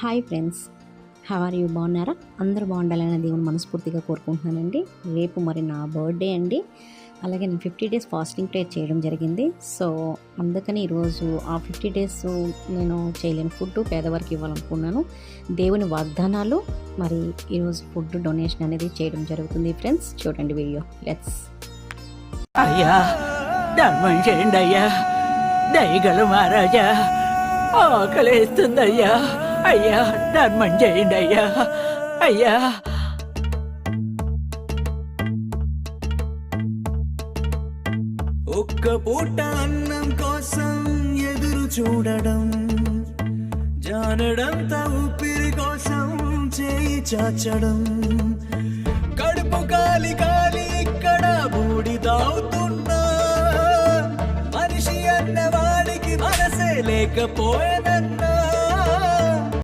Hi friends, how are you? బాగున్నారా? అందరూ బాగుండాలని దేవుని మనస్ఫూర్తిగా కోరుకుంటున్నానండి. రేపు మరి నా బర్త్డే అండి. అలాగే నేను 50 డేస్ ఫాస్టింగ్ ప్రేయర్ చేయడం జరిగింది. సో అందుకని ఈరోజు ఆ 50 డేస్ నేను చేయలేని ఫుడ్ పేదవారికి ఇవ్వాలనుకున్నాను. దేవుని వాగ్దానాలు, మరి ఈరోజు ఫుడ్ డొనేషన్ అనేది చేయడం జరుగుతుంది. ఫ్రెండ్స్ చూడండి వీడియో. లెట్స్. అయ్యా, ధర్మం చేయండి అయ్యా, దయగల మహారాజా, ఆకలేస్తుందయ్యా. అయ్యా, ధర్మం చేయండి అయ్యా. అయ్యా, ఒక్క పూట అన్నం కోసం ఎదురు చూడడం, జానడంత ఊపిరి కోసం చేయి చాచడం, కడుపు కాలి కాలి ఇక్కడ బూడి తాగుతున్నా, మనిషి అన్నవాడికి మనసే లేకపోయేనన్నా,